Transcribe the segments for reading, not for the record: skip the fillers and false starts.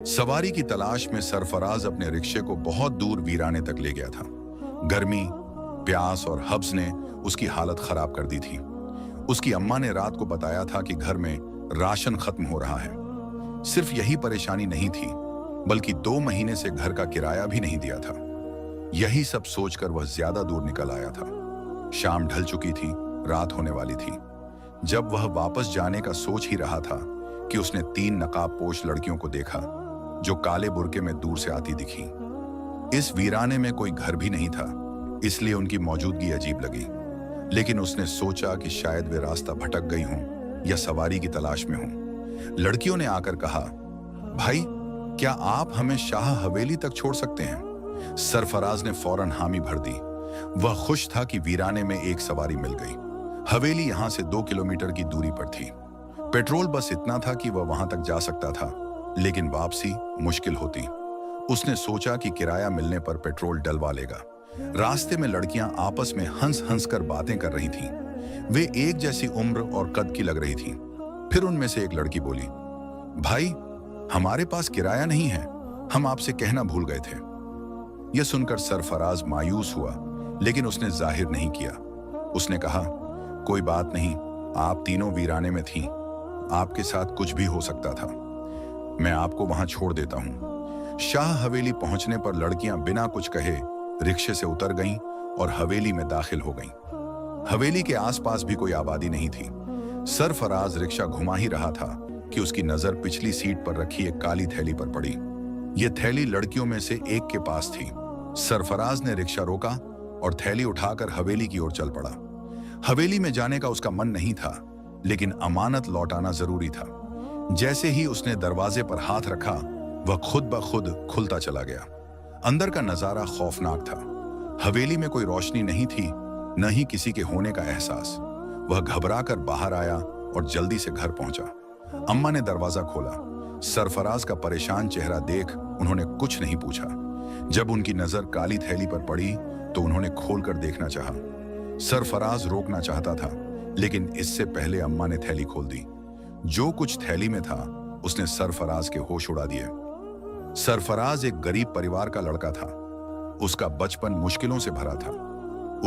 सवारी की तलाश में सरफराज अपने रिक्शे को बहुत दूर वीराने तक ले गया था। गर्मी, प्यास और हब्स ने उसकी हालत खराब कर दी थी। उसकी अम्मा ने रात को बताया था कि घर में राशन खत्म हो रहा है। सिर्फ यही परेशानी नहीं थी, बल्कि 2 महीने से घर का किराया भी नहीं दिया था। यही सब सोचकर वह ज्यादा दूर निकल आया था। शाम ढल चुकी थी, रात होने वाली थी। जब वह वापस जाने का सोच ही रहा था कि उसने 3 नकाबपोश लड़कियों को देखा जो काले बुर्के में दूर से आती दिखी। इस वीराने में कोई घर भी नहीं था, इसलिए उनकी मौजूदगी अजीब लगी। लेकिन उसने सोचा कि शायद वे रास्ता भटक गई हों या सवारी की तलाश में हों। लड़कियों ने आकर कहा, भाई, क्या आप हमें शाह हवेली तक छोड़ सकते हैं? सरफराज ने फौरन हामी भर दी। वह खुश था कि वीराने में एक सवारी मिल गई। हवेली यहां से 2 किलोमीटर की दूरी पर थी। पेट्रोल बस इतना था कि वह वहां तक जा सकता था, लेकिन वापसी मुश्किल होती। उसने सोचा कि किराया मिलने पर पेट्रोल डलवा लेगा। रास्ते में लड़कियां आपस में हंस हंस कर बातें कर रही थीं। वे एक जैसी उम्र और कद की लग रही थीं। फिर उनमें से एक लड़की बोली, भाई, हमारे पास किराया नहीं है, हम आपसे कहना भूल गए थे। यह सुनकर सरफराज मायूस हुआ, लेकिन उसने जाहिर नहीं किया। उसने कहा, कोई बात नहीं, आप तीनों वीराने में थीं, आपके साथ कुछ भी हो सकता था। मैं आपको वहां छोड़ देता हूं। शाह हवेली पहुंचने पर लड़कियां बिना कुछ कहे रिक्शे से उतर गईं और हवेली में दाखिल हो गईं। हवेली के आसपास भी कोई आबादी नहीं थी। सरफराज रिक्शा घुमा ही रहा था कि उसकी नजर पिछली सीट पर रखी एक काली थैली पर पड़ी। यह थैली लड़कियों में से एक के पास थी। सरफराज ने रिक्शा रोका और थैली उठाकर हवेली की ओर चल पड़ा। हवेली में जाने का उसका मन नहीं था, लेकिन अमानत लौटाना जरूरी था। जैसे ही उसने दरवाजे पर हाथ रखा, वह खुद ब खुद खुलता चला गया। अंदर का नजारा खौफनाक था। हवेली में कोई रोशनी नहीं थी, न ही किसी के होने का एहसास। वह घबराकर बाहर आया और जल्दी से घर पहुंचा। अम्मा ने दरवाजा खोला। सरफराज का परेशान चेहरा देख उन्होंने कुछ नहीं पूछा। जब उनकी नजर काली थैली पर पड़ी तो उन्होंने खोलकर देखना चाहा। सरफराज रोकना चाहता था, लेकिन इससे पहले अम्मा ने थैली खोल दी। जो कुछ थैली में था उसने सरफराज के होश उड़ा दिए। सरफराज एक गरीब परिवार का लड़का था। उसका बचपन मुश्किलों से भरा था।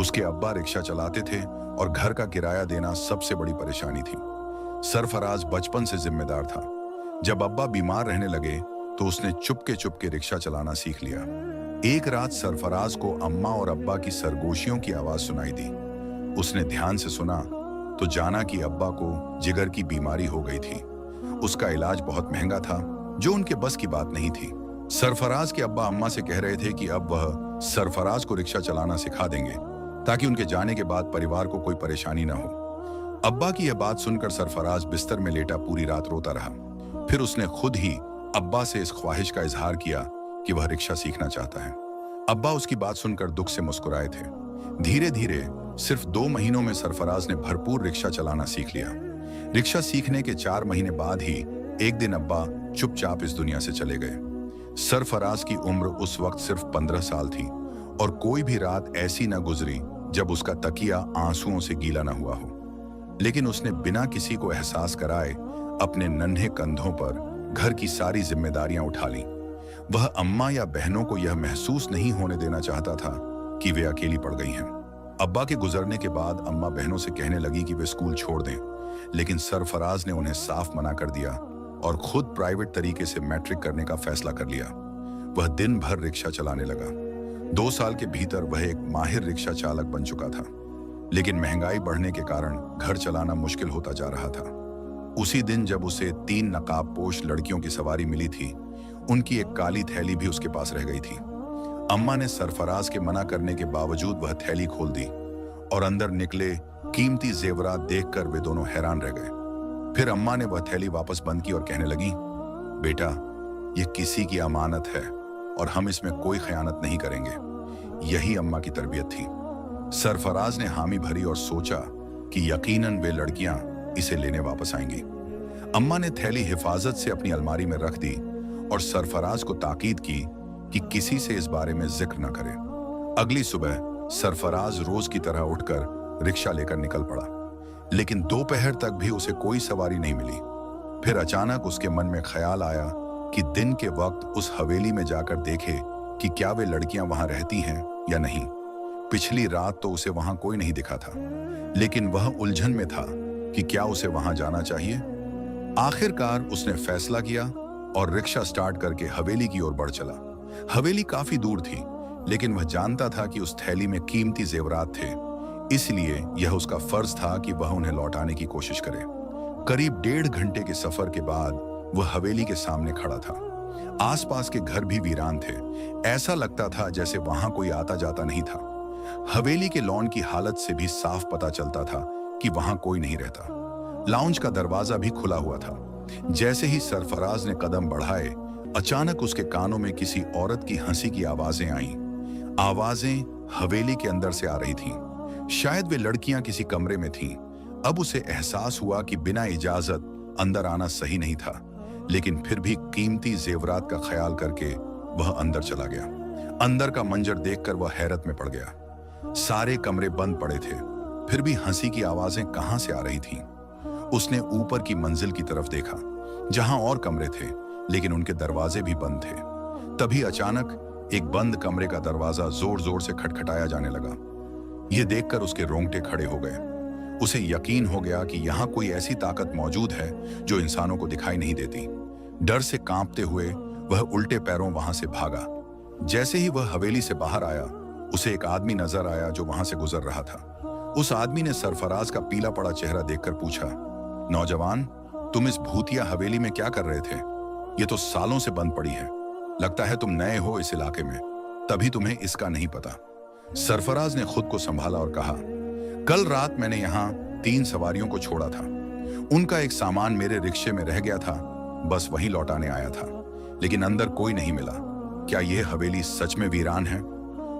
उसके अब्बा रिक्शा चलाते थे और घर का किराया देना सबसे बड़ी परेशानी थी। सरफराज बचपन से जिम्मेदार था। जब अब्बा बीमार रहने लगे तो उसने चुपके चुपके रिक्शा चलाना सीख लिया। एक रात सरफराज को अम्मा और अब्बा की सरगोशियों की आवाज सुनाई दी। उसने ध्यान से सुना तो जाना कि अब्बा को जिगर की बीमारी हो गई थी। उसका इलाज बहुत महंगा था, जो उनके बस की बात नहीं थी। सरफराज के अब्बा अम्मा से कह रहे थे कि अब वह सरफराज को रिक्शा चलाना सिखा देंगे, ताकि उनके जाने के बाद परिवार को कोई परेशानी ना हो। अब्बा की यह बात सुनकर सरफराज बिस्तर में लेटा पूरी रात रोता रहा। फिर उसने खुद ही अब्बा से इस ख्वाहिश का इजहार किया कि वह रिक्शा सीखना चाहता है। अब्बा उसकी बात सुनकर दुख से मुस्कुराए थे। धीरे धीरे सिर्फ 2 महीनों में सरफराज ने भरपूर रिक्शा चलाना सीख लिया। रिक्शा सीखने के 4 महीने बाद ही एक दिन अब्बा चुपचाप इस दुनिया से चले गए। सरफराज की उम्र उस वक्त सिर्फ 15 साल थी और कोई भी रात ऐसी न गुजरी जब उसका तकिया आंसुओं से गीला न हुआ हो। लेकिन उसने बिना किसी को एहसास कराए अपने नन्हे कंधों पर घर की सारी जिम्मेदारियां उठा लीं। वह अम्मा या बहनों को यह महसूस नहीं होने देना चाहता था कि वे अकेली पड़ गई हैं। अब्बा के गुजरने के बाद अम्मा बहनों से कहने लगी कि वे स्कूल छोड़ दें, लेकिन सरफराज ने उन्हें साफ मना कर दिया और खुद प्राइवेट तरीके से मैट्रिक करने का फैसला कर लिया। वह दिन भर रिक्शा चलाने लगा। 2 साल के भीतर वह एक माहिर रिक्शा चालक बन चुका था। लेकिन महंगाई बढ़ने के कारण घर चलाना मुश्किल होता जा रहा था। उसी दिन जब उसे 3 नकाबपोश लड़कियों की सवारी मिली थी, उनकी एक काली थैली भी उसके पास रह गई थी। अम्मा ने सरफराज के मना करने के बावजूद वह थैली खोल दी और अंदर निकले कीमती जेवरात देखकर वे दोनों हैरान रह गए। फिर अम्मा ने वह थैली वापस बंद की और कहने लगी, बेटा, यह किसी की अमानत है और हम इसमें कोई खयानत नहीं करेंगे। यही अम्मा की तरबियत थी। सरफराज ने हामी भरी और सोचा कि यकीनन वे लड़कियां इसे लेने वापस आएंगी। अम्मा ने थैली हिफाजत से अपनी अलमारी में रख दी और सरफराज को ताकीद की कि किसी से इस बारे में जिक्र न करे। अगली सुबह सरफराज रोज की तरह उठकर रिक्शा लेकर निकल पड़ा, लेकिन दोपहर तक भी उसे कोई सवारी नहीं मिली। फिर अचानक उसके मन में ख्याल आया कि दिन के वक्त उस हवेली में जाकर देखे कि क्या वे लड़कियां वहां रहती हैं या नहीं। पिछली रात तो उसे वहां कोई नहीं दिखा था, लेकिन वह उलझन में था कि क्या उसे वहां जाना चाहिए। आखिरकार उसने फैसला किया और रिक्शा स्टार्ट करके हवेली की ओर बढ़ चला। हवेली काफी दूर थी, लेकिन वह जानता था कि उस थैली में कीमती जेवरात थे, इसलिए यह उसका फर्ज था कि वह उन्हें लौटाने की कोशिश करे। करीब 1.5 घंटे के सफर के बाद वह हवेली के सामने खड़ा था। आसपास के घर भी वीरान थे। ऐसा लगता था जैसे वहां कोई आता जाता नहीं था। हवेली के लॉन की हालत से भी साफ पता चलता था कि वहां कोई नहीं रहता। लाउंज का दरवाजा भी खुला हुआ था। जैसे ही सरफराज ने कदम बढ़ाए, अचानक उसके कानों में किसी औरत की हंसी की आवाजें आईं। आवाजें हवेली के अंदर से आ रही थीं। शायद वे लड़कियां किसी कमरे में थीं। अब उसे एहसास हुआ कि बिना इजाजत अंदर आना सही नहीं था, लेकिन फिर भी कीमती जेवरात का ख्याल करके वह अंदर चला गया। अंदर का मंजर देखकर वह हैरत में पड़ गया। सारे कमरे बंद पड़े थे, फिर भी हंसी की आवाजें कहां से आ रही थीं। उसने ऊपर की मंजिल की तरफ देखा, जहां और कमरे थे, लेकिन उनके दरवाजे भी बंद थे। तभी अचानक एक बंद कमरे का दरवाजा जोर जोर से खटखटाया जाने लगा। यह देखकर उसके रोंगटे खड़े हो गए। उसे यकीन हो गया कि यहां कोई ऐसी ताकत मौजूद है जो इंसानों को दिखाई नहीं देती। डर से कांपते हुए वह उल्टे पैरों वहां से भागा। जैसे ही वह हवेली से बाहर आया, उसे एक आदमी नजर आया जो वहां से गुजर रहा था। उस आदमी ने सरफराज का पीला पड़ा चेहरा देखकर पूछा, नौजवान, तुम इस भूतिया हवेली में क्या कर रहे थे? ये तो सालों से बंद पड़ी है। लगता है तुम नए हो इस इलाके में, तभी तुम्हें इसका नहीं पता। सरफराज ने खुद को संभाला और कहा, कल रात मैंने यहाँ 3 सवारियों को छोड़ा था। उनका एक सामान मेरे रिक्शे में रह गया था, बस वहीं लौटाने आया था, लेकिन अंदर कोई नहीं मिला। क्या यह हवेली सच में वीरान है?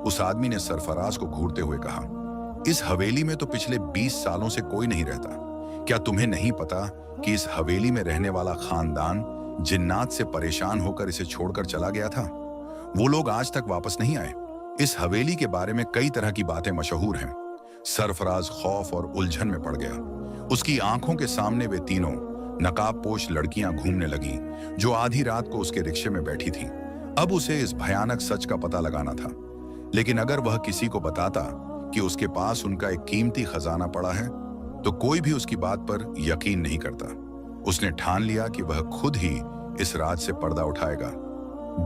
उस आदमी ने सरफराज को घूरते हुए कहा, इस हवेली में तो पिछले 20 सालों से कोई नहीं रहता। क्या तुम्हें नहीं पता कि इस हवेली में रहने वाला खानदान जिन्नात से परेशान होकर इसे छोड़कर चला गया था? वो लोग आज तक वापस नहीं आए। इस हवेली के बारे में कई तरह की बातें मशहूर हैं। सरफराज खौफ और उलझन में पड़ गया। उसकी आंखों के सामने वे तीनों नकाबपोश लड़कियां घूमने लगीं, जो आधी रात को उसके रिक्शे में बैठी थीं। अब उसे इस भयानक सच का पता लगाना था, लेकिन अगर वह किसी को बताता कि उसके पास उनका एक कीमती खजाना पड़ा है, तो कोई भी उसकी बात पर यकीन नहीं करता। उसने ठान लिया कि वह खुद ही इस राज से पर्दा उठाएगा।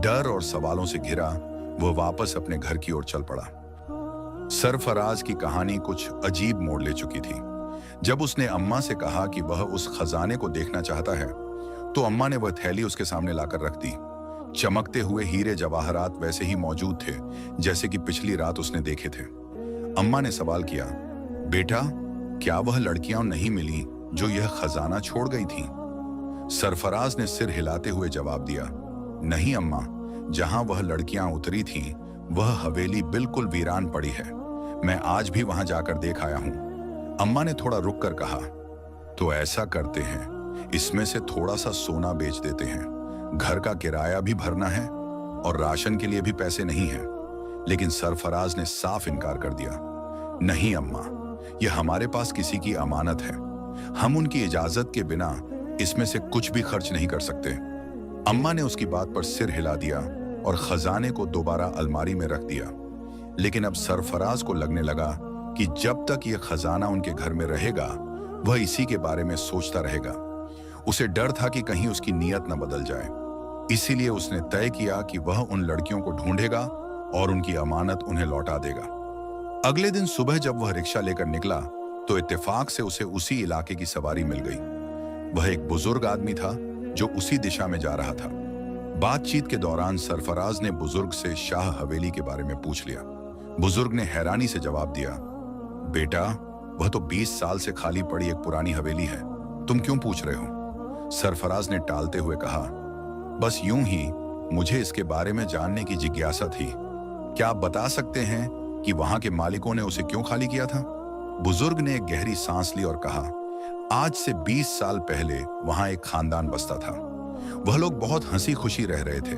डर और सवालों से घिरा वह वापस अपने घर की ओर चल पड़ा। सरफराज की कहानी कुछ अजीब मोड़ ले चुकी थी। जब उसने अम्मा से कहा कि वह उस खजाने को देखना चाहता है, तो अम्मा ने वह थैली उसके सामने लाकर रख दी। चमकते हुए हीरे जवाहरात वैसे ही मौजूद थे जैसे कि पिछली रात उसने देखे थे। अम्मा ने सवाल किया, बेटा, क्या वह लड़कियां नहीं मिली जो यह खजाना छोड़ गई थीं? सरफराज ने सिर हिलाते हुए जवाब दिया, नहीं अम्मा, जहां वह लड़कियां उतरी थीं, वह हवेली बिल्कुल वीरान पड़ी है। मैं आज भी वहां जाकर देख आया हूं। अम्मा ने थोड़ा रुक कर कहा, तो ऐसा करते हैं, इसमें से थोड़ा सा सोना बेच देते हैं। घर का किराया भी भरना है और राशन के लिए भी पैसे नहीं है। लेकिन सरफराज ने साफ इनकार कर दिया, नहीं अम्मा, यह हमारे पास किसी की अमानत है। हम उनकी इजाजत के बिना इसमें से कुछ भी खर्च नहीं कर सकते। अम्मा ने उसकी बात पर सिर हिला दिया और खजाने को दोबारा अलमारी में रख दिया। लेकिन अब सरफराज को लगने लगा कि जब तक यह खजाना उनके घर में रहेगा, वह इसी के बारे में सोचता रहेगा। उसे डर था कि कहीं उसकी नीयत न बदल जाए। इसीलिए उसने तय किया कि वह उन लड़कियों को ढूंढेगा और उनकी अमानत उन्हें लौटा देगा। अगले दिन सुबह जब वह रिक्शा लेकर निकला, तो इत्तेफाक से उसे उसी इलाके की सवारी मिल गई। वह एक बुजुर्ग आदमी था जो उसी दिशा में जा रहा था। बातचीत के दौरान सरफराज ने बुजुर्ग से शाह हवेली के बारे में पूछ लिया। बुजुर्ग ने हैरानी से जवाब दिया, बेटा, वह तो 20 साल से खाली पड़ी एक पुरानी हवेली है, तुम क्यों पूछ रहे हो? सरफराज ने टालते हुए कहा, बस यूं ही मुझे इसके बारे में जानने की जिज्ञासा थी। क्या आप बता सकते हैं कि वहां के मालिकों ने उसे क्यों खाली किया था? बुजुर्ग ने एक गहरी सांस ली और कहा, आज से 20 साल पहले वहां एक खानदान बसता था। वह लोग बहुत हंसी खुशी रह रहे थे,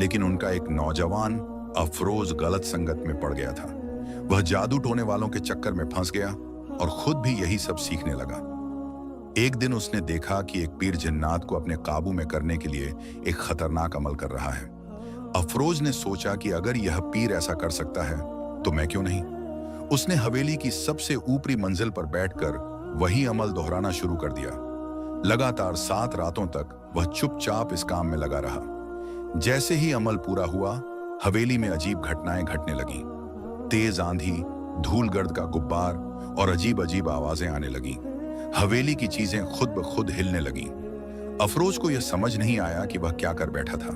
लेकिन उनका एक नौजवान अफरोज गलत संगत में पड़ गया था। वह जादू टोने वालों के चक्कर में फंस गया और खुद भी यही सब सीखने लगा। एक दिन उसने देखा कि एक पीर जिन्नात को अपने काबू में करने के लिए एक खतरनाक अमल कर रहा है। अफरोज ने सोचा कि अगर यह पीर ऐसा कर सकता है तो मैं क्यों नहीं। उसने हवेली की सबसे ऊपरी मंजिल पर बैठकर वही अमल दोहराना शुरू कर दिया। लगातार 7 रातों तक वह चुपचाप इस काम में लगा रहा। जैसे ही अमल पूरा हुआ, हवेली में अजीब घटनाएं घटने लगीं। तेज आंधी, धूल गर्द का गुब्बार और अजीब अजीब आवाजें आने लगीं। हवेली की चीजें खुद ब खुद हिलने लगीं। अफरोज को यह समझ नहीं आया कि वह क्या कर बैठा था,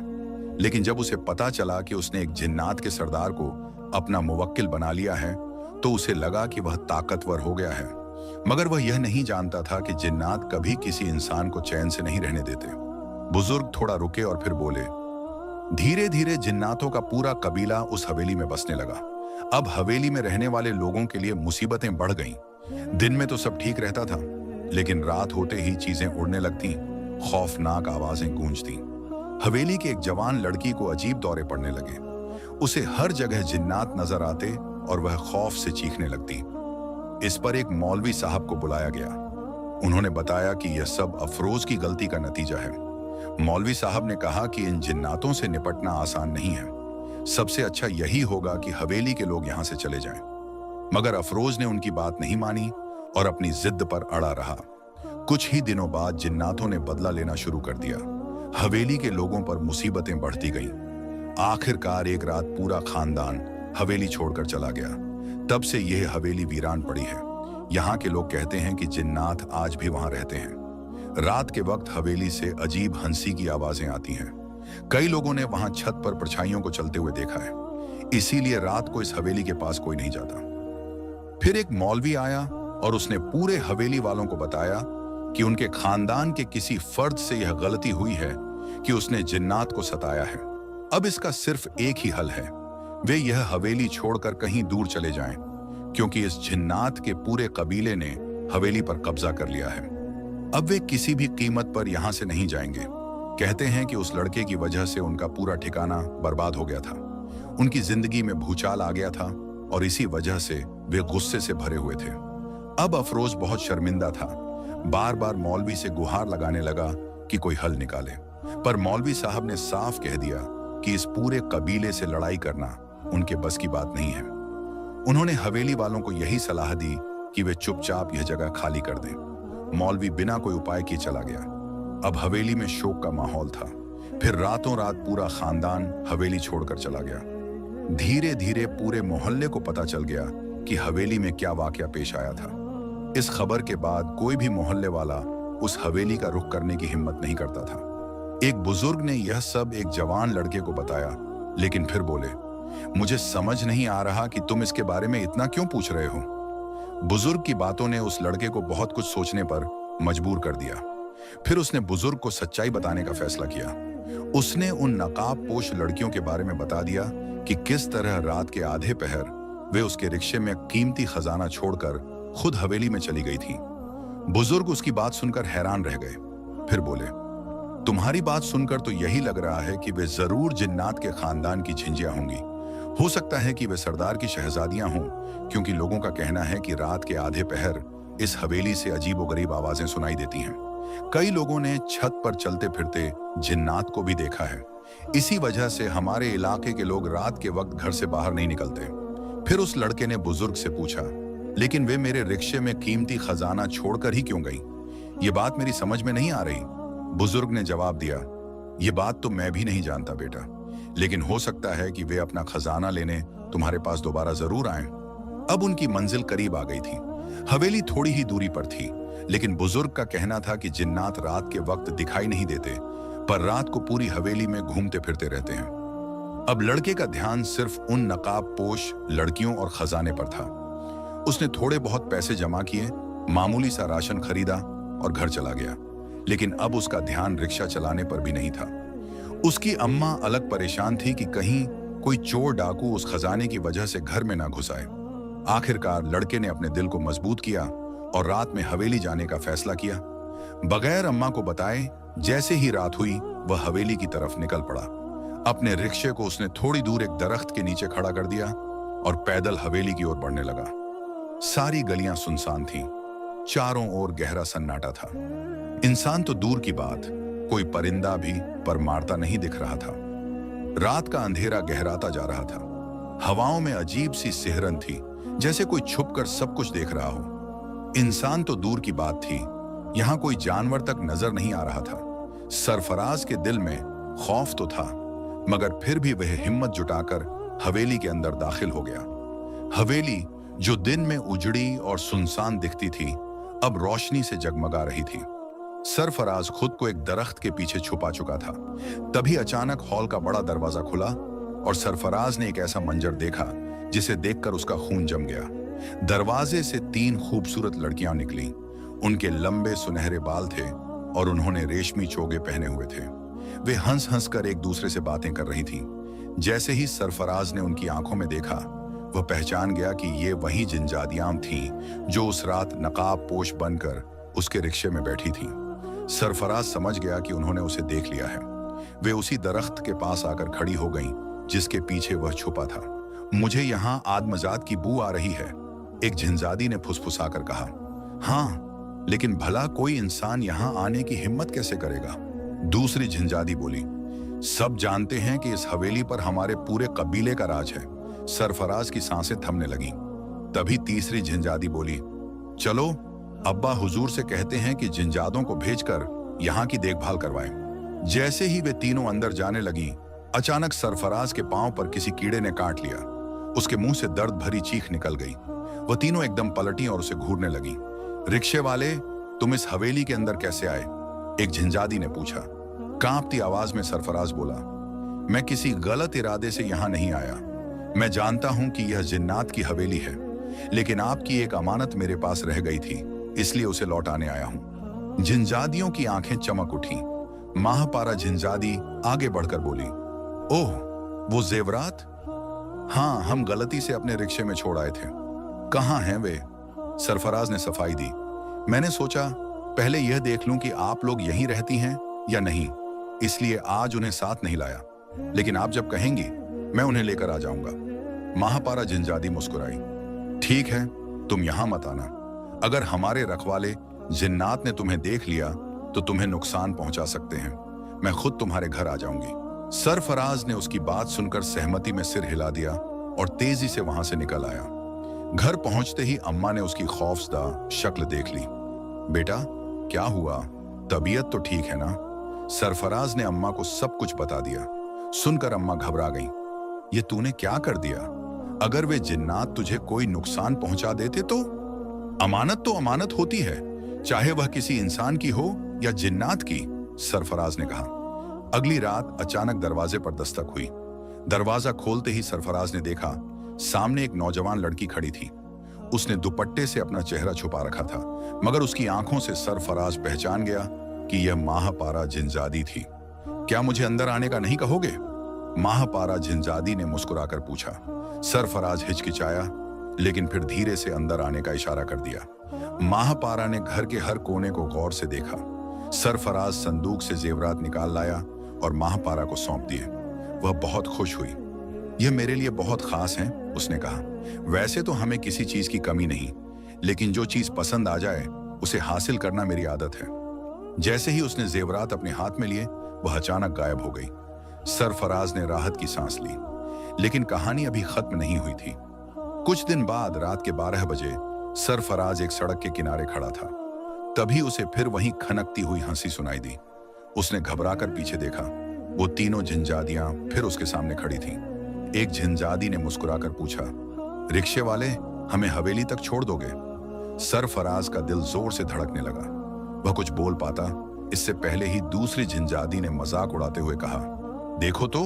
लेकिन जब उसे पता चला कि उसने एक जिन्नात के सरदार को अपना मुवक्किल बना लिया है, तो उसे लगा कि वह ताकतवर हो गया है। मगर वह यह नहीं जानता था कि जिन्नात कभी किसी इंसान को चैन से नहीं रहने देते। बुजुर्ग थोड़ा रुके और फिर बोले, धीरे धीरे जिन्नातों का पूरा कबीला उस हवेली में बसने लगा। अब हवेली में रहने वाले लोगों के लिए मुसीबतें बढ़ गईं। दिन में तो सब ठीक रहता था, लेकिन रात होते ही चीजें उड़ने लगती, खौफनाक आवाजें गूंजती। हवेली के एक जवान लड़की को अजीब दौरे पड़ने लगे। उसे हर जगह जिन्नात नजर आते और वह खौफ से चीखने लगती। इस पर एक मौलवी साहब को बुलाया गया। उन्होंने बताया कि यह सब अफरोज की गलती का नतीजा है। मौलवी साहब ने कहा कि इन जिन्नातों से निपटना आसान नहीं है। सबसे अच्छा यही होगा कि हवेली के लोग यहां से चले जाएं। मगर अफरोज ने उनकी बात नहीं मानी और अपनी जिद पर अड़ा रहा। कुछ ही दिनों बाद जिन्नातों ने बदला लेना शुरू कर दिया। हवेली के लोगों पर मुसीबतें बढ़ती गईं। आखिरकार एक रात पूरा खानदान हवेली छोड़कर चला गया। तब से यह हवेली वीरान पड़ी है। यहाँ के लोग कहते हैं कि जिन्नात आज भी वहां रहते हैं। रात के वक्त हवेली से अजीब हंसी की आवाजें आती हैं। कई लोगों ने वहां छत पर परछाइयों को चलते हुए देखा है। इसीलिए रात को इस हवेली के पास कोई नहीं जाता। फिर एक मौलवी आया और उसने पूरे हवेली वालों को बताया कि उनके खानदान के किसी फर्द से यह गलती हुई है कि उसने जिन्नात को सताया है। अब इसका सिर्फ एक ही हल है, वे यह हवेली छोड़कर कहीं दूर चले जाएं, क्योंकि इस जिन्नात के पूरे कबीले ने हवेली पर कब्जा कर लिया है। अब वे किसी भी कीमत पर यहां से नहीं जाएंगे। कहते हैं कि उस लड़के की वजह से उनका पूरा ठिकाना बर्बाद हो गया था। उनकी जिंदगी में भूचाल आ गया था और इसी वजह से वे गुस्से से भरे हुए थे। अब अफरोज बहुत शर्मिंदा था। बार बार मौलवी से गुहार लगाने लगा कि कोई हल निकाले, पर मौलवी साहब ने साफ कह दिया कि इस पूरे कबीले से लड़ाई करना उनके बस की बात नहीं है। उन्होंने हवेली वालों को यही सलाह दी कि वे चुपचाप यह जगह खाली कर दें। मौलवी बिना कोई उपाय किए चला गया। अब हवेली में शोक का माहौल था। फिर रातों रात पूरा खानदान हवेली छोड़कर चला गया। धीरे धीरे पूरे मोहल्ले को पता चल गया कि हवेली में क्या वाकया पेश आया था। इस खबर के बाद कोई भी मोहल्ले वाला उस हवेली का रुख करने की हिम्मत नहीं करता था। एक बुजुर्ग ने यह सब एक जवान लड़के को बताया, लेकिन फिर बोले, मुझे समझ नहीं आ रहा कि तुम इसके बारे में इतना क्यों पूछ रहे हो। बुजुर्ग की बातों ने उस लड़के को बहुत कुछ सोचने पर मजबूर कर दिया। फिर उसने बुजुर्ग को सच्चाई बताने का फैसला किया। उसने उन नकाब पोश लड़कियों के बारे में बता दिया कि किस तरह रात के आधे पहर वे उसके रिक्शे में कीमती खजाना छोड़कर खुद हवेली में चली गई थी। बुजुर्ग उसकी बात सुनकर हैरान रह गए। फिर बोले, तुम्हारी बात सुनकर तो यही लग रहा है कि वे जरूर जिन्नात के खानदान की झिंझियां होंगी। हो सकता है कि वे सरदार की शहजादियां हों, क्योंकि लोगों का कहना है कि रात के आधे पहर इस हवेली से अजीबोगरीब आवाजें सुनाई देती हैं। कई लोगों ने छत पर चलते फिरते जिन्नात को भी देखा है। इसी वजह से हमारे इलाके के लोग रात के वक्त घर से बाहर नहीं निकलते। फिर उस लड़के ने बुजुर्ग से पूछा, लेकिन वे मेरे रिक्शे में कीमती खजाना छोड़कर ही क्यों गई? ये बात मेरी समझ में नहीं आ रही। बुजुर्ग ने जवाब दिया, ये बात तो मैं भी नहीं जानता बेटा, लेकिन हो सकता है कि वे अपना खजाना लेने तुम्हारे पास दोबारा जरूर आएं। अब उनकी मंजिल करीब आ गई थी। हवेली थोड़ी ही दूरी पर थी, लेकिन बुजुर्ग का कहना था कि जिन्नात रात के वक्त दिखाई नहीं देते, पर रात को पूरी हवेली में घूमते फिरते रहते हैं। अब लड़के का ध्यान सिर्फ उन नकाब पोश लड़कियों और खजाने पर था। उसने थोड़े बहुत पैसे जमा किए, मामूली सा राशन खरीदा और घर चला गया। लेकिन अब उसका ध्यान रिक्शा चलाने पर भी नहीं था। उसकी अम्मा अलग परेशान थी कि कहीं कोई चोर डाकू उस खजाने की वजह से घर में ना घुस आए। आखिरकार लड़के ने अपने दिल को मजबूत किया और रात में हवेली जाने का फैसला किया। बगैर अम्मा को बताए जैसे ही रात हुई, वह हवेली की तरफ निकल पड़ा। अपने रिक्शे को उसने थोड़ी दूर एक दरख्त के नीचे खड़ा कर दिया और पैदल हवेली की ओर बढ़ने लगा। सारी गलियां सुनसान थीं। चारों ओर गहरा सन्नाटा था। इंसान तो दूर की बात, कोई परिंदा भी पर मारता नहीं दिख रहा था। रात का अंधेरा गहराता जा रहा था। हवाओं में अजीब सी सिहरन थी, जैसे कोई छुपकर सब कुछ देख रहा हो। इंसान तो दूर की बात थी, यहां कोई जानवर तक नजर नहीं आ रहा था। सरफराज के दिल में खौफ तो था, मगर फिर भी वह हिम्मत जुटाकर हवेली के अंदर दाखिल हो गया। हवेली जो दिन में उजड़ी और सुनसान दिखती थी, अब रोशनी से जगमगा रही थी। सरफराज खुद को एक दरख्त के पीछे छुपा चुका था। तभी अचानक हॉल का बड़ा दरवाजा खुला और सरफराज ने एक ऐसा मंजर देखा जिसे देखकर उसका खून जम गया। दरवाजे से 3 खूबसूरत लड़कियां निकलीं। उनके लंबे सुनहरे बाल थे और उन्होंने रेशमी चोगे पहने हुए थे। वे हंस हंस कर एक दूसरे से बातें कर रही थीं। जैसे ही सरफराज ने उनकी आंखों में देखा, वह पहचान गया कि ये वही जिनजादियां थीं जो उस रात नकाब पोश बनकर उसके रिक्शे में बैठी थीं। सरफराज समझ गया कि उन्होंने उसे देख लिया है। वे उसी दरख्त के पास आकर खड़ी हो गईं जिसके पीछे वह छुपा था। मुझे यहाँ आदमजात की बू आ रही है, एक जिनजादी ने फुसफुसाकर कहा। हाँ, लेकिन भला कोई इंसान यहाँ आने की हिम्मत कैसे करेगा? दूसरी जिनजादी बोली। सब जानते हैं कि इस हवेली पर हमारे पूरे कबीले का राज है। सरफराज की सांसें थमने लगीं। तभी तीसरी जिनजादी बोली, चलो अब्बा हुजूर से कहते हैं कि जिनजादों को भेजकर यहाँ की देखभाल करवाएं। जैसे ही वे तीनों अंदर जाने लगी, अचानक सरफराज के पांव पर किसी कीड़े ने काट लिया। उसके मुंह से दर्द भरी चीख निकल गई। वह तीनों एकदम पलटी और उसे घूरने लगी। रिक्शे वाले, तुम इस हवेली के अंदर कैसे आए? एक जिनजादी ने पूछा। कांपती आवाज में सरफराज बोला, मैं किसी गलत इरादे से यहाँ नहीं आया। मैं जानता हूं कि यह जिन्नात की हवेली है, लेकिन आपकी एक अमानत मेरे पास रह गई थी, इसलिए उसे लौटाने आया हूं। जिनजादियों की आंखें चमक उठी। माहपारा जिनजादी आगे बढ़कर बोली, ओह, वो जेवरात? हाँ, हम गलती से अपने रिक्शे में छोड़ आए थे। कहाँ हैं वे? सरफराज ने सफाई दी। मैंने सोचा पहले यह देख लूं कि आप लोग यहीं रहती हैं या नहीं, इसलिए आज उन्हें साथ नहीं लाया, लेकिन आप जब कहेंगी मैं उन्हें लेकर आ जाऊंगा। माहपारा जिनजादी मुस्कुराई। ठीक है, तुम यहां मत आना। अगर हमारे रखवाले जिन्नात ने तुम्हें देख लिया तो तुम्हें नुकसान पहुंचा सकते हैं। मैं खुद तुम्हारे घर आ जाऊंगी। सरफराज ने उसकी बात सुनकर सहमति में सिर हिला दिया और तेजी से वहां से निकल आया। घर पहुंचते ही अम्मा ने उसकी खौफजदा शक्ल देख ली। बेटा, क्या हुआ? तबीयत तो ठीक है ना? सरफराज ने अम्मा को सब कुछ बता दिया। सुनकर अम्मा घबरा गईं। ये तूने क्या कर दिया? अगर वे जिन्नात तुझे कोई नुकसान पहुंचा देते तो? अमानत तो अमानत होती है, चाहे वह किसी इंसान की हो या जिन्नात की, सरफराज ने कहा। अगली रात अचानक दरवाजे पर दस्तक हुई। दरवाजा खोलते ही सरफराज ने देखा सामने एक नौजवान लड़की खड़ी थी। उसने दुपट्टे से अपना चेहरा छुपा रखा था, मगर उसकी आंखों से सरफराज पहचान गया कि यह माहपारा जिनजादी थी। क्या मुझे अंदर आने का नहीं कहोगे? माहपारा जिनजादी ने मुस्कुराकर पूछा। सरफराज हिचकिचाया, लेकिन फिर धीरे से अंदर आने का इशारा कर दिया। माहपारा ने घर के हर कोने को गौर से देखा। सरफराज संदूक से जेवरात निकाल लाया और माहपारा को सौंप दिए। वह बहुत खुश हुई। यह मेरे लिए बहुत खास है, उसने कहा। वैसे तो हमें किसी चीज की कमी नहीं, लेकिन जो चीज पसंद आ जाए उसे हासिल करना मेरी आदत है। जैसे ही उसने जेवरात अपने हाथ में लिए, वह अचानक गायब हो गई। सरफराज ने राहत की सांस ली, लेकिन कहानी अभी खत्म नहीं हुई थी। कुछ दिन बाद रात के 12 बजे सरफराज एक सड़क के किनारे खड़ा था। तभी उसे फिर वहीं खनकती हुई हंसी सुनाई दी। उसने घबराकर पीछे देखा। वो तीनों जिनजादियां फिर उसके सामने खड़ी थीं। एक जिनजादी ने मुस्कुराकर पूछा, रिक्शे वाले, हमें हवेली तक छोड़ दोगे? सरफराज का दिल जोर से धड़कने लगा। वह कुछ बोल पाता, इससे पहले ही दूसरी जिनजादी ने मजाक उड़ाते हुए कहा, देखो तो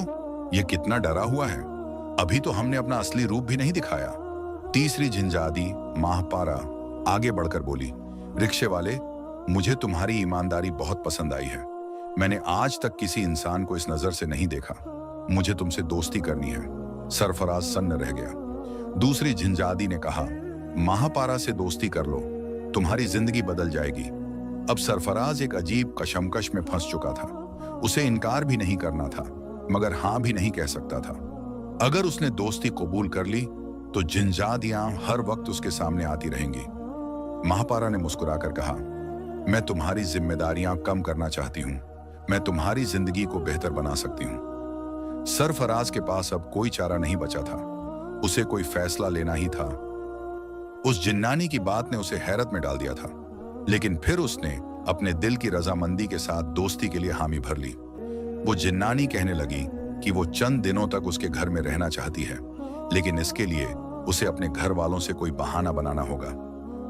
ये कितना डरा हुआ है, अभी तो हमने अपना असली रूप भी नहीं दिखाया। तीसरी जिनजादी माहपारा आगे बढ़कर बोली, रिक्शे वाले, मुझे तुम्हारी ईमानदारी बहुत पसंद आई है। मैंने आज तक किसी इंसान को इस नजर से नहीं देखा। मुझे तुमसे दोस्ती करनी है। सरफराज सन्न रह गया। दूसरी जिनजादी ने कहा, माहपारा से दोस्ती कर लो, तुम्हारी जिंदगी बदल जाएगी। अब सरफराज एक अजीब कशमकश में फंस चुका था। उसे इनकार भी नहीं करना था, मगर हां भी नहीं कह सकता था। अगर उसने दोस्ती कबूल कर ली तो जिनजादियां हर वक्त उसके सामने आती रहेंगी। महापारा ने मुस्कुराकर कहा, मैं तुम्हारी जिम्मेदारियां कम करना चाहती हूं। मैं तुम्हारी जिंदगी को बेहतर बना सकती हूं। सरफराज के पास अब कोई चारा नहीं बचा था। उसे कोई फैसला लेना ही था। उस जिन्नानी की बात ने उसे हैरत में डाल दिया था, लेकिन फिर उसने अपने दिल की रजामंदी के साथ दोस्ती के लिए हामी भर ली। वो जिन्नानी कहने लगी कि वो चंद दिनों तक उसके घर में रहना चाहती है, लेकिन इसके लिए उसे अपने घर वालों से कोई बहाना बनाना होगा।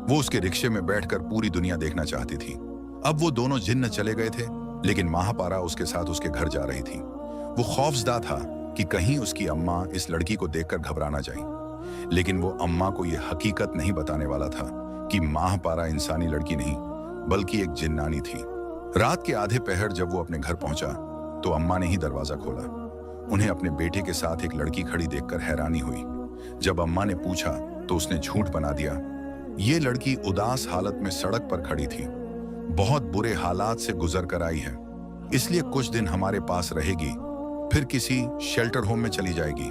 वो उसके रिक्शे में बैठकर पूरी दुनिया देखना चाहती थी। अब वो दोनों जिन्न चले गए थे, लेकिन महापारा उसके साथ उसके घर जा रही थी। वो खौफजदा था कि कहीं उसकी अम्मा इस लड़की को देखकर घबरा ना जाए, लेकिन वो अम्मा को यह हकीकत नहीं बताने वाला था कि महापारा इंसानी लड़की नहीं बल्कि एक जिन्नानी थी। रात के आधे पहर जब वो अपने घर पहुंचा तो अम्मा ने ही दरवाजा खोला। उन्हें अपने बेटे के साथ एक लड़की खड़ी देखकर हैरानी हुई। जब अम्मा ने पूछा तो उसने झूठ बना दिया। ये लड़की उदास हालत में सड़क पर खड़ी थी, बहुत बुरे हालात से गुजर कर आई है, इसलिए कुछ दिन हमारे पास रहेगी, फिर किसी शेल्टर होम में चली जाएगी।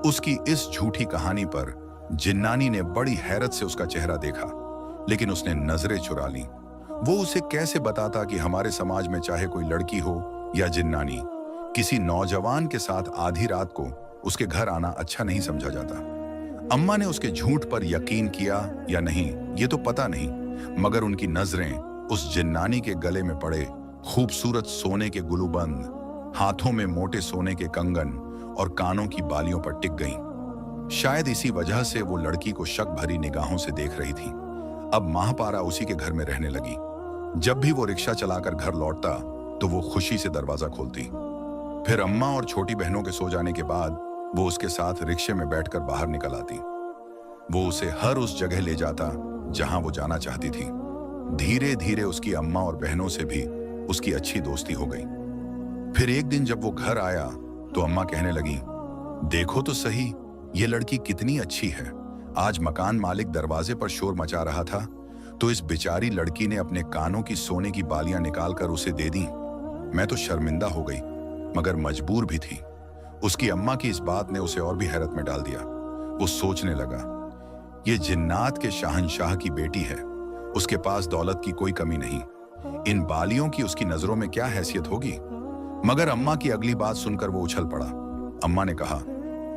उसकी इस झूठी कहानी पर जिन्नानी ने बड़ी हैरत से उसका चेहरा देखा, लेकिन उसने नजरें चुरा ली। वो उसे कैसे बताता कि हमारे समाज में चाहे कोई लड़की हो या जिन्नानी, किसी नौजवान के साथ आधी रात को उसके घर आना अच्छा नहीं समझा जाता। अम्मा ने उसके झूठ पर यकीन किया या नहीं ये तो पता नहीं, मगर उनकी नजरें उस जिन्नानी के गले में पड़े खूबसूरत सोने के गुलूबंद, हाथों में मोटे सोने के कंगन और कानों की बालियों पर टिक गईं। शायद इसी वजह से वो लड़की को शक भरी निगाहों से देख रही थी। अब महापारा उसी के घर में रहने लगी। जब भी वो रिक्शा चलाकर घर लौटता तो वो खुशी से दरवाजा खोलती। फिर अम्मा और छोटी बहनों के सो जाने के बाद वो उसके साथ रिक्शे में बैठकर बाहर निकल आती। वो उसे हर उस जगह ले जाता जहां वो जाना चाहती थी। धीरे धीरे उसकी अम्मा और बहनों से भी उसकी अच्छी दोस्ती हो गई। फिर एक दिन जब वो घर आया तो अम्मा कहने लगी, देखो तो सही ये लड़की कितनी अच्छी है। आज मकान मालिक दरवाजे पर शोर मचा रहा था तो इस बेचारी लड़की ने अपने कानों की सोने की बालियां निकालकर उसे दे दी। मैं तो शर्मिंदा हो गई, मगर मजबूर भी थी। उसकी अम्मा की इस बात ने उसे और भी हैरत में डाल दिया। वो सोचने लगा, ये जिन्नात के शहंशाह की बेटी है, उसके पास दौलत की कोई कमी नहीं, इन बालियों की उसकी नजरों में क्या हैसियत होगी। मगर अम्मा की अगली बात सुनकर वो उछल पड़ा। अम्मा ने कहा,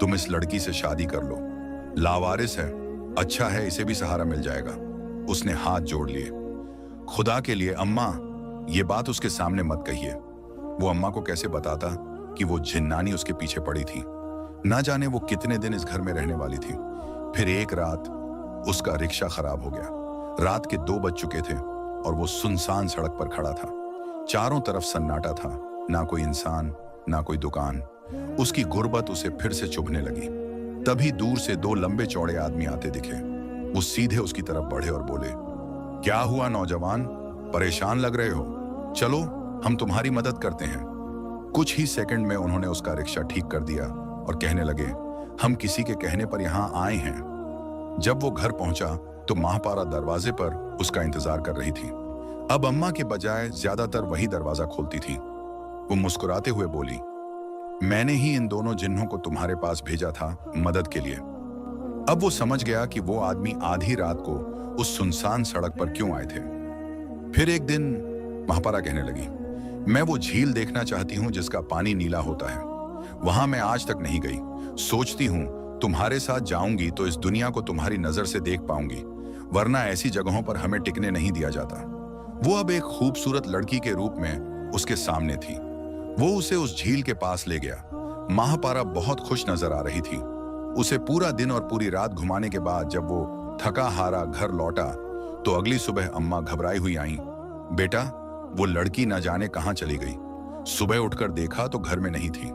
तुम इस लड़की से शादी कर लो, लावारिस है, अच्छा है, इसे भी सहारा मिल जाएगा। उसने हाथ जोड़ लिए। खुदा के लिए अम्मा, ये बात उसके सामने मत कहिए। वो अम्मा को कैसे बताता कि वो जिन्नानी उसके पीछे पड़ी थी। ना जाने वो कितने दिन इस घर में रहने वाली थी। फिर एक रात उसका रिक्शा खराब हो गया। रात के 2 बज चुके थे और वो सुनसान सड़क पर खड़ा था। चारों तरफ सन्नाटा था, ना कोई इंसान, ना कोई दुकान। उसकी गुर्बत उसे फिर से चुभने लगी। तभी दूर से 2 लंबे चौड़े आदमी आते दिखे। वो सीधे उसकी तरफ बढ़े और बोले, क्या हुआ नौजवान, परेशान लग रहे हो? चलो हम तुम्हारी मदद करते हैं। कुछ ही सेकंड में उन्होंने उसका रिक्शा ठीक कर दिया और कहने लगे, हम किसी के कहने पर यहाँ आए हैं। जब वो घर पहुंचा तो महापारा दरवाजे पर उसका इंतजार कर रही थी। अब अम्मा के बजाय ज्यादातर वही दरवाजा खोलती थी। वो मुस्कुराते हुए बोली, मैंने ही इन दोनों जिन्हों को तुम्हारे पास भेजा था मदद के लिए। अब वो समझ गया कि वो आदमी आधी रात को उस सुनसान सड़क पर क्यों आए थे। फिर एक दिन महापारा कहने लगी, मैं वो झील देखना चाहती हूँ जिसका पानी नीला होता है। वहां मैं आज तक नहीं गई। सोचती हूँ तुम्हारे साथ जाऊंगी तो इस दुनिया को तुम्हारी नजर से देख पाऊंगी, वरना ऐसी जगहों पर हमें टिकने नहीं दिया जाता। वो अब एक खूबसूरत लड़की के रूप में उसके सामने थी। वो उसे उस झील के पास ले गया। महापारा बहुत खुश नजर आ रही थी। उसे पूरा दिन और पूरी रात घुमाने के बाद जब वो थका हारा घर लौटा तो अगली सुबह अम्मा घबराई हुई आई। बेटा, वो लड़की न जाने कहां चली गई। सुबह उठकर देखा तो घर में नहीं थी।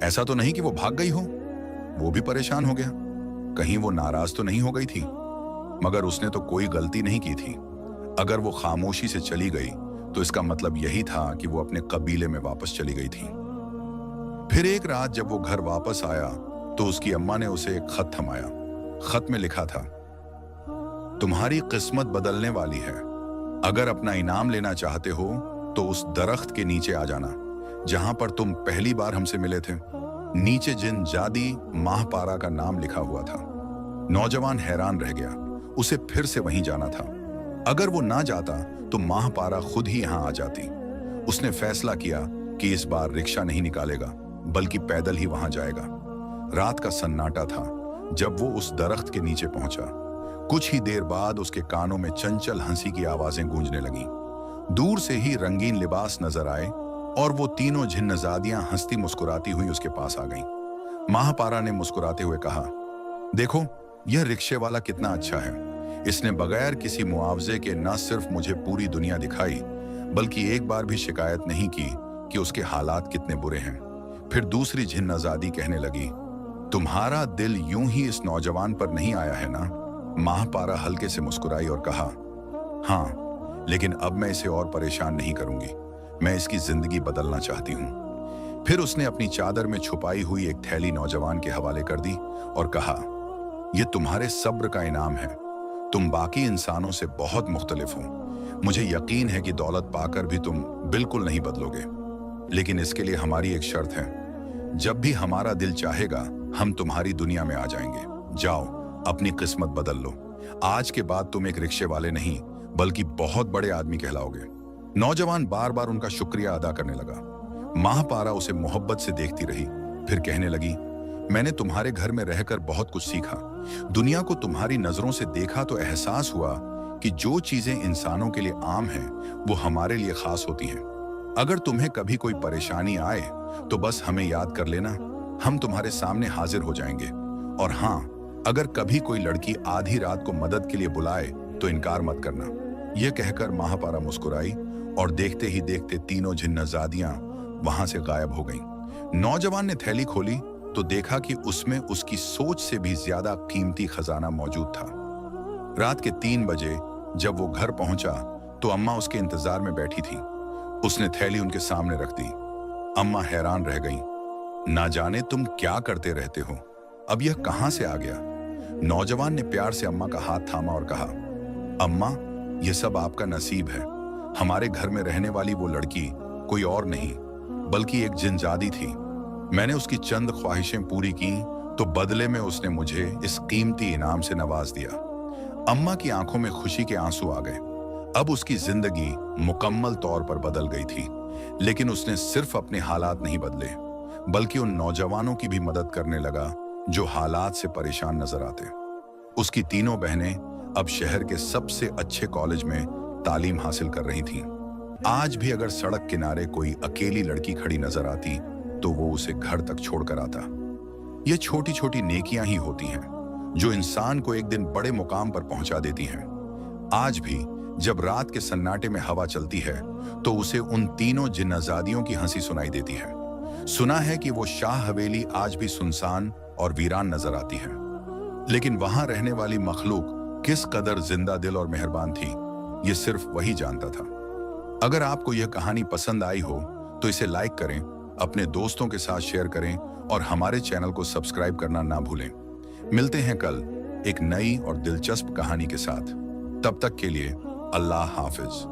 ऐसा तो नहीं कि वो भाग गई हो? वो भी परेशान हो गया, कहीं वो नाराज तो नहीं हो गई थी। मगर उसने तो कोई गलती नहीं की थी। अगर वो खामोशी से चली गई तो इसका मतलब यही था कि वो अपने कबीले में वापस चली गई थी। फिर एक रात जब वो घर वापस आया तो उसकी अम्मा ने उसे एक खत थमाया। खत में लिखा था, तुम्हारी किस्मत बदलने वाली है। अगर अपना इनाम लेना चाहते हो तो उस दरख्त के नीचे आ जाना जहां पर तुम पहली बार हमसे मिले थे। नीचे जिन जादी महापारा का नाम लिखा हुआ था। नौजवान हैरान रह गया। उसे फिर से वहीं जाना था। अगर वो ना जाता तो माहपारा खुद ही यहां आ जाती। उसने फैसला किया कि इस बार रिक्शा नहीं निकालेगा, बल्कि पैदल ही वहां जाएगा। रात का सन्नाटा था जब वो उस दरख्त के नीचे पहुंचा। कुछ ही देर बाद उसके कानों में चंचल हंसी की आवाजें गूंजने लगीं। दूर से ही रंगीन लिबास नजर आए और वो तीनों झिन्नजादियां हंसती मुस्कुराती हुई उसके पास आ गईं। माहपारा ने मुस्कुराते हुए कहा, देखो यह रिक्शे वाला कितना अच्छा है। इसने बगैर किसी मुआवजे के न सिर्फ मुझे पूरी दुनिया दिखाई, बल्कि एक बार भी शिकायत नहीं की कि उसके हालात कितने बुरे हैं। फिर दूसरी झिन्नजादी कहने लगी, तुम्हारा दिल यूं ही इस नौजवान पर नहीं आया है ना? माहपारा हल्के से मुस्कुराई और कहा, हाँ, लेकिन अब मैं इसे और परेशान नहीं करूंगी। मैं इसकी जिंदगी बदलना चाहती हूं। फिर उसने अपनी चादर में छुपाई हुई एक थैली नौजवान के हवाले कर दी और कहा, यह तुम्हारे सब्र का इनाम है। तुम बाकी इंसानों से बहुत मुख्तलिफ हो। मुझे यकीन है कि दौलत पाकर भी तुम बिल्कुल नहीं बदलोगे, लेकिन इसके लिए हमारी एक शर्त है। जब भी हमारा दिल चाहेगा हम तुम्हारी दुनिया में आ जाएंगे। जाओ, अपनी किस्मत बदल लो। आज के बाद तुम एक रिक्शे वाले नहीं, बल्कि बहुत बड़े आदमी कहलाओगे। नौजवान बार बार उनका शुक्रिया अदा करने लगा। माहपारा उसे मोहब्बत से देखती रही, फिर कहने लगी, मैंने तुम्हारे घर में रहकर बहुत कुछ सीखा। दुनिया को तुम्हारी नजरों से देखा तो एहसास हुआ कि जो चीजें इंसानों के लिए आम हैं, वो हमारे लिए खास होती हैं। अगर तुम्हें कभी कोई परेशानी आए तो बस हमें याद कर लेना, हम तुम्हारे सामने हाजिर हो जाएंगे। और हाँ, अगर कभी कोई लड़की आधी रात को मदद के लिए बुलाए तो इनकार मत करना। यह कहकर माहपारा मुस्कुराई और देखते ही देखते तीनों झिन्नजादियां वहां से गायब हो गईं। नौजवान ने थैली खोली तो देखा कि उसमें उसकी सोच से भी ज्यादा कीमती खजाना मौजूद था। रात के 3 बजे जब वो घर पहुंचा तो अम्मा उसके इंतजार में बैठी थी। उसने थैली उनके सामने रख दी। अम्मा हैरान रह गईं। ना जाने तुम क्या करते रहते हो, अब यह कहां से आ गया? नौजवान ने प्यार से अम्मा का हाथ थामा और कहा, अम्मा, यह सब आपका नसीब है। हमारे घर में रहने वाली वो लड़की कोई और नहीं, बल्कि एक जिनजादी थी। मैंने उसकी चंद ख्वाहिशें पूरी की तो बदले में उसने मुझे इस कीमती इनाम से नवाज दिया। अम्मा की आंखों में खुशी के आंसू आ गए। अब उसकी जिंदगी मुकम्मल तौर पर बदल गई थी। लेकिन उसने सिर्फ अपने हालात नहीं बदले, बल्कि उन नौजवानों की भी मदद करने लगा जो हालात से परेशान नजर आते। उसकी तीनों बहनें अब शहर के सबसे अच्छे कॉलेज में तालीम हासिल कर रही थीं। आज भी अगर सड़क किनारे कोई अकेली लड़की खड़ी नजर आती तो वो उसे घर तक छोड़कर आता। ये छोटी छोटी नेकियां ही होती हैं जो इंसान को एक दिन बड़े मुकाम पर पहुंचा देती हैं। आज भी जब रात के सन्नाटे में हवा चलती है तो उसे उन तीनों जिन्नजादियों की हंसी सुनाई देती है। सुना है कि वो शाह हवेली आज भी सुनसान और वीरान नजर आती है, लेकिन वहां रहने वाली मखलूक किस कदर जिंदा दिल और मेहरबान थी, ये सिर्फ वही जानता था। अगर आपको यह कहानी पसंद आई हो तो इसे लाइक करें, अपने दोस्तों के साथ शेयर करें और हमारे चैनल को सब्सक्राइब करना ना भूलें। मिलते हैं कल एक नई और दिलचस्प कहानी के साथ। तब तक के लिए अल्लाह हाफिज।